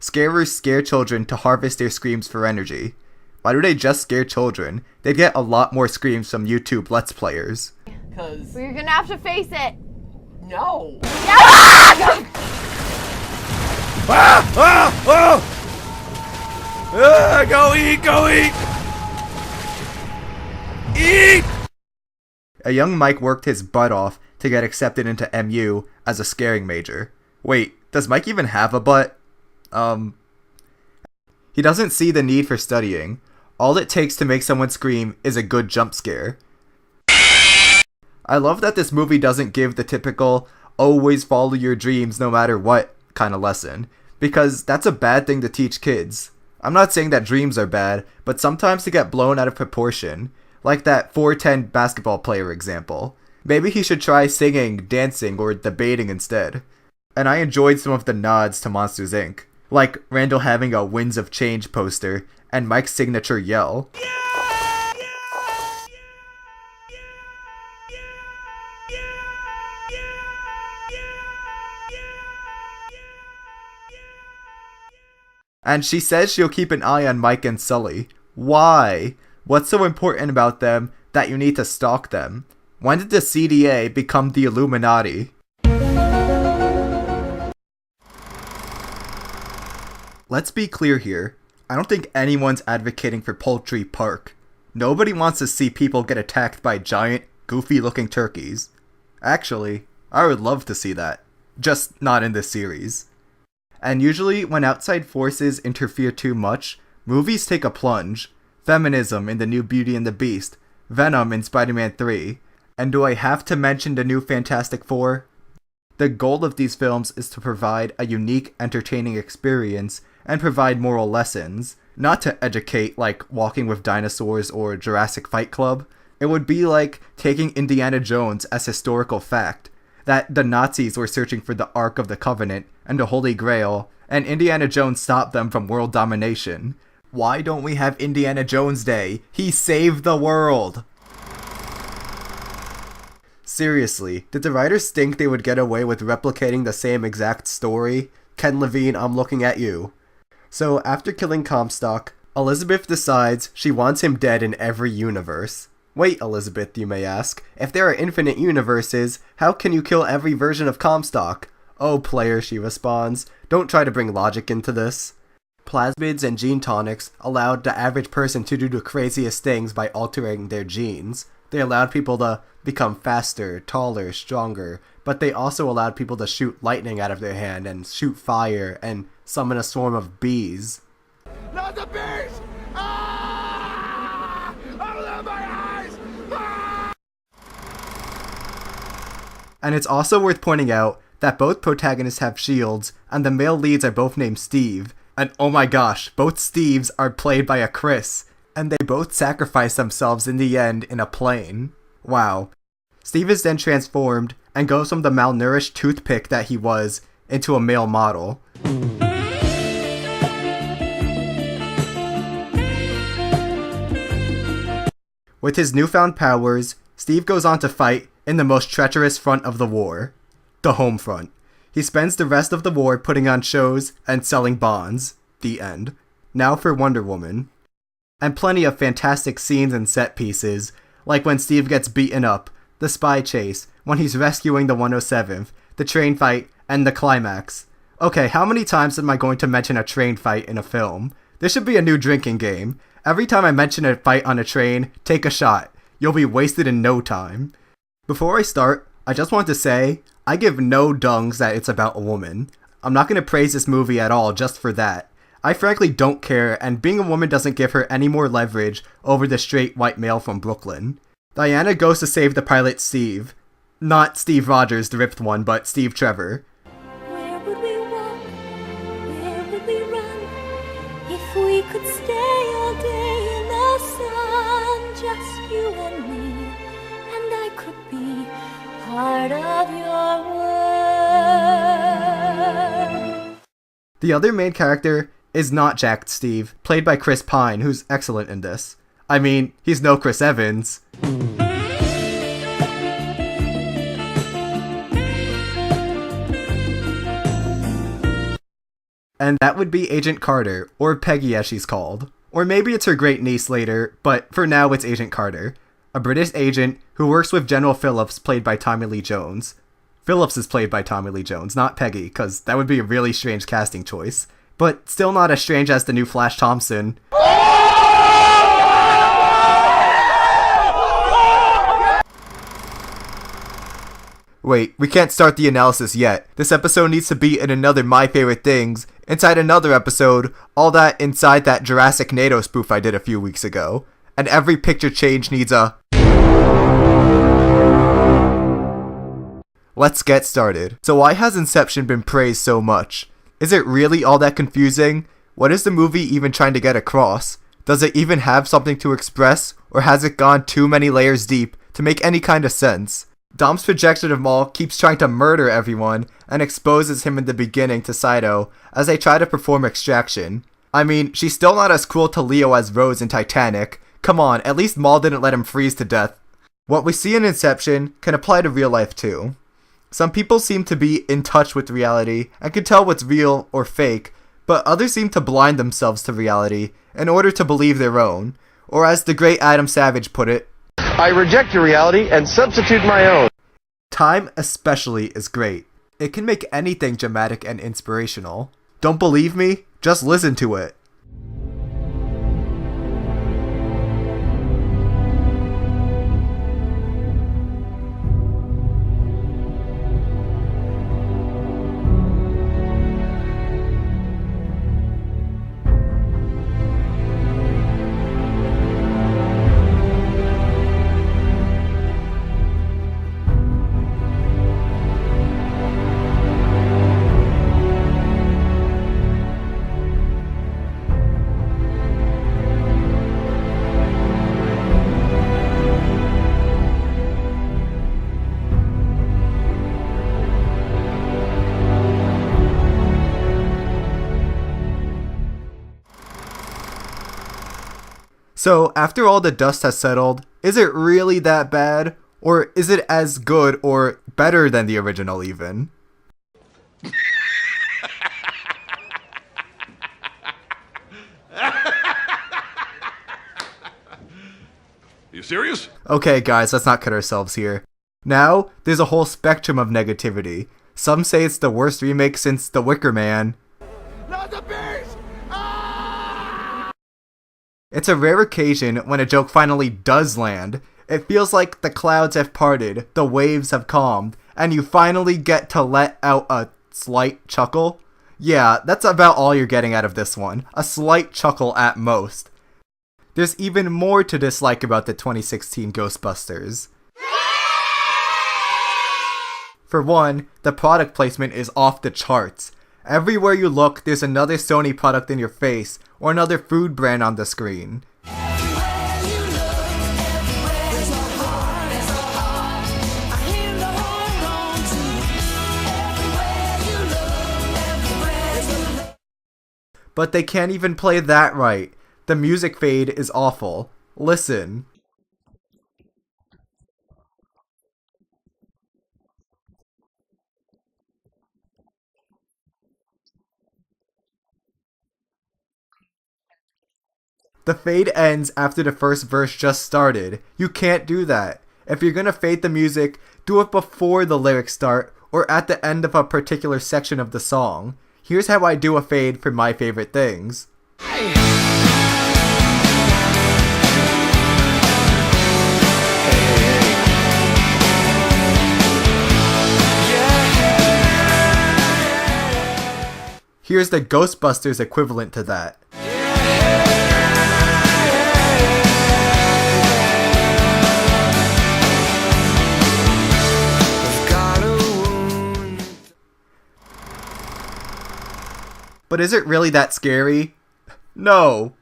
Scarers scare children to harvest their screams for energy. Why do they just scare children? They'd get a lot more screams from YouTube Let's Players. Because... Well, you're gonna have to face it. No. Yes! Go eat! Go eat! Eat! A young Mike worked his butt off to get accepted into MU as a scaring major. Wait, does Mike even have a butt? He doesn't see the need for studying. All it takes to make someone scream is a good jump scare. I love that this movie doesn't give the typical, always follow your dreams no matter what kind of lesson, because that's a bad thing to teach kids. I'm not saying that dreams are bad, but sometimes they get blown out of proportion, like that 4'10" basketball player example. Maybe he should try singing, dancing, or debating instead. And I enjoyed some of the nods to Monsters Inc., like Randall having a Winds of Change poster, and Mike's signature yell. And she says she'll keep an eye on Mike and Sully. Why? What's so important about them that you need to stalk them? When did the CDA become the Illuminati? Let's be clear here. I don't think anyone's advocating for Poultry Park. Nobody wants to see people get attacked by giant, goofy-looking turkeys. Actually, I would love to see that. Just not in this series. And usually, when outside forces interfere too much, movies take a plunge. Feminism in the new Beauty and the Beast, Venom in Spider-Man 3, and do I have to mention the new Fantastic Four? The goal of these films is to provide a unique, entertaining experience and provide moral lessons, not to educate like Walking with Dinosaurs or Jurassic Fight Club. It would be like taking Indiana Jones as historical fact, that the Nazis were searching for the Ark of the Covenant and the Holy Grail, and Indiana Jones stopped them from world domination. Why don't we have Indiana Jones Day? He saved the world! Seriously, did the writers think they would get away with replicating the same exact story? Ken Levine, I'm looking at you. So, after killing Comstock, Elizabeth decides she wants him dead in every universe. Wait, Elizabeth, you may ask. If there are infinite universes, how can you kill every version of Comstock? Oh, player, she responds. Don't try to bring logic into this. Plasmids and gene tonics allowed the average person to do the craziest things by altering their genes. They allowed people to become faster, taller, stronger, but they also allowed people to shoot lightning out of their hand and shoot fire and summon a swarm of bees. Not the bees! Ah! Open my eyes! Ah! And it's also worth pointing out that both protagonists have shields, and the male leads are both named Steve. And oh my gosh, both Steves are played by a Chris, and they both sacrifice themselves in the end in a plane. Wow. Steve is then transformed and goes from the malnourished toothpick that he was into a male model. With his newfound powers, Steve goes on to fight in the most treacherous front of the war, the home front. He spends the rest of the war putting on shows and selling bonds. The end. Now for Wonder Woman. And plenty of fantastic scenes and set pieces, like when Steve gets beaten up, the spy chase, when he's rescuing the 107th, the train fight, and the climax. Okay, how many times am I going to mention a train fight in a film? This should be a new drinking game. Every time I mention a fight on a train, take a shot. You'll be wasted in no time. Before I start, I just want to say, I give no dungs that it's about a woman. I'm not going to praise this movie at all just for that. I frankly don't care, and being a woman doesn't give her any more leverage over the straight white male from Brooklyn. Diana goes to save the pilot Steve. Not Steve Rogers, the ripped one, but Steve Trevor. Where would we walk? Where would we run? If we could stay all day in the sun, just you and me, and I could be part of your world. The other main character is not Jacked Steve, played by Chris Pine, who's excellent in this. I mean, he's no Chris Evans. And that would be Agent Carter, or Peggy as she's called. Or maybe it's her great niece later, but for now it's Agent Carter. A British agent who works with General Phillips, played by Tommy Lee Jones. Phillips is played by Tommy Lee Jones, not Peggy, because that would be a really strange casting choice. But still not as strange as the new Flash Thompson. Wait, we can't start the analysis yet. This episode needs to be in another My Favorite Things, inside another episode, all that inside that Jurassic NATO spoof I did a few weeks ago. And every picture change needs a... Let's get started. So why has Inception been praised so much? Is it really all that confusing? What is the movie even trying to get across? Does it even have something to express, or has it gone too many layers deep to make any kind of sense? Dom's projection of Maul keeps trying to murder everyone and exposes him in the beginning to Saito as they try to perform extraction. I mean, she's still not as cruel to Leo as Rose in Titanic. Come on, at least Maul didn't let him freeze to death. What we see in Inception can apply to real life too. Some people seem to be in touch with reality and can tell what's real or fake, but others seem to blind themselves to reality in order to believe their own. Or as the great Adam Savage put it, I reject your reality and substitute my own. Time especially is great. It can make anything dramatic and inspirational. Don't believe me? Just listen to it. So, after all the dust has settled, is it really that bad? Or is it as good or better than the original even? You serious? Okay guys, let's not cut ourselves here. Now, there's a whole spectrum of negativity. Some say it's the worst remake since The Wicker Man. Not the beast! Ah! It's a rare occasion when a joke finally does land. It feels like the clouds have parted, the waves have calmed, and you finally get to let out a slight chuckle. Yeah, that's about all you're getting out of this one. A slight chuckle at most. There's even more to dislike about the 2016 Ghostbusters. For one, the product placement is off the charts. Everywhere you look, there's another Sony product in your face, or another food brand on the screen. But they can't even play that right. The music fade is awful. Listen. The fade ends after the first verse just started. You can't do that. If you're gonna fade the music, do it before the lyrics start or at the end of a particular section of the song. Here's how I do a fade for My Favorite Things. Here's the Ghostbusters equivalent to that. But is it really that scary? No,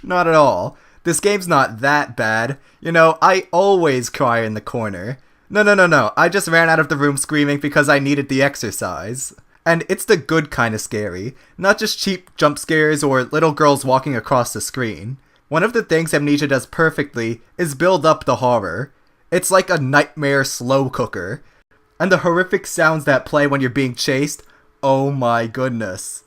not at all. This game's not that bad. You know, I always cry in the corner. No, I just ran out of the room screaming because I needed the exercise. And it's the good kind of scary, not just cheap jump scares or little girls walking across the screen. One of the things Amnesia does perfectly is build up the horror. It's like a nightmare slow cooker. And the horrific sounds that play when you're being chased, oh my goodness.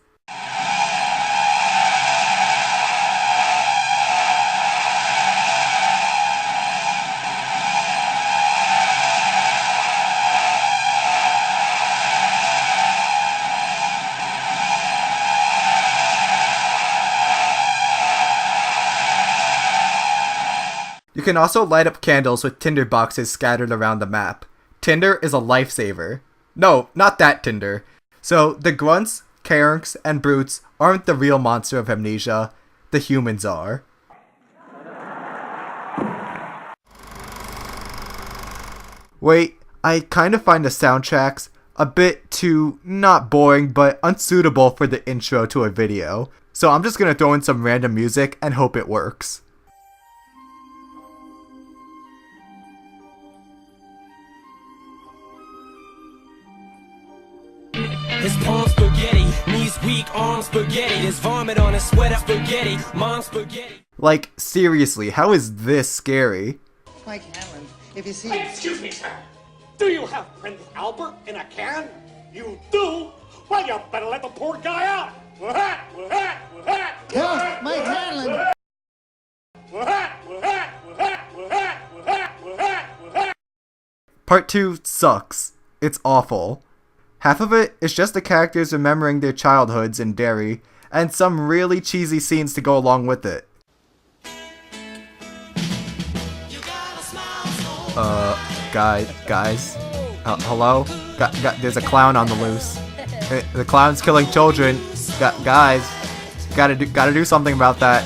can also light up candles with tinder boxes scattered around the map. Tinder is a lifesaver. No, not that Tinder. So the grunts, Karenks, and brutes aren't the real monster of Amnesia. The humans are. Wait, I kind of find the soundtracks a bit too, not boring, but unsuitable for the intro to a video. So I'm just gonna throw in some random music and hope it works. His palm spaghetti, knees weak, arms spaghetti. There's vomit on his sweater spaghetti, mom spaghetti. Like, seriously, how is this scary? Mike Hanlon, if you see... Excuse me, sir. Do you have Prince Albert in a can? You do? Well, you better let the poor guy out. Yeah, Mike Hanlon! Part 2 sucks. It's awful. Half of it is just the characters remembering their childhoods in Derry, and some really cheesy scenes to go along with it. Guys? Hello? There's a clown on the loose. The clown's killing children. Guys, gotta do something about that.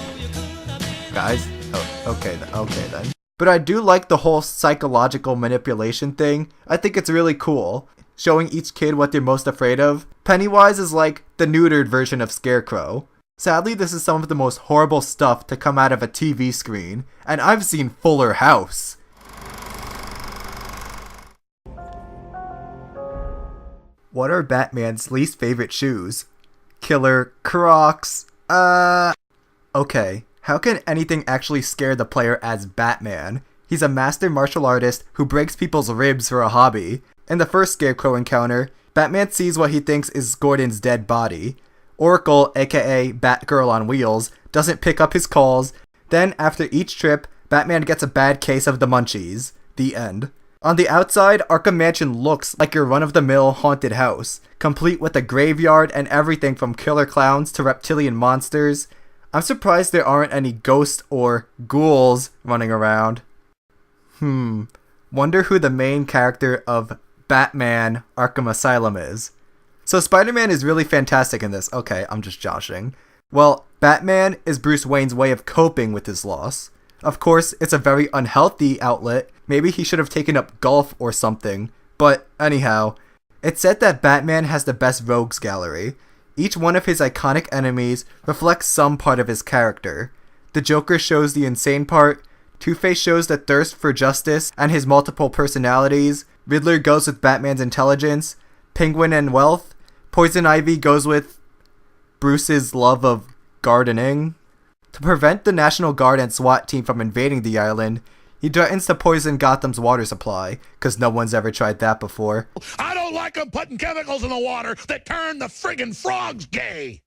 Guys? Oh, okay then. But I do like the whole psychological manipulation thing. I think it's really cool. Showing each kid what they're most afraid of. Pennywise is like the neutered version of Scarecrow. Sadly, this is some of the most horrible stuff to come out of a TV screen, and I've seen Fuller House. What are Batman's least favorite shoes? Killer Crocs. Okay, how can anything actually scare the player as Batman? He's a master martial artist who breaks people's ribs for a hobby. In the first Scarecrow encounter, Batman sees what he thinks is Gordon's dead body. Oracle, aka Batgirl on wheels, doesn't pick up his calls. Then, after each trip, Batman gets a bad case of the munchies. The end. On the outside, Arkham Mansion looks like your run-of-the-mill haunted house, complete with a graveyard and everything from killer clowns to reptilian monsters. I'm surprised there aren't any ghosts or ghouls running around. Wonder who the main character of Batman Arkham Asylum is. So Spider-Man is really fantastic in this. Okay, I'm just joshing. Well, Batman is Bruce Wayne's way of coping with his loss. Of course, it's a very unhealthy outlet. Maybe he should have taken up golf or something. But anyhow, it's said that Batman has the best rogues gallery. Each one of his iconic enemies reflects some part of his character. The Joker shows the insane part, Two-Face shows the thirst for justice and his multiple personalities, Riddler goes with Batman's intelligence, Penguin and wealth, Poison Ivy goes with Bruce's love of gardening. To prevent the National Guard and SWAT team from invading the island, he threatens to poison Gotham's water supply, cause no one's ever tried that before. I don't like them putting chemicals in the water that turn the friggin' frogs gay.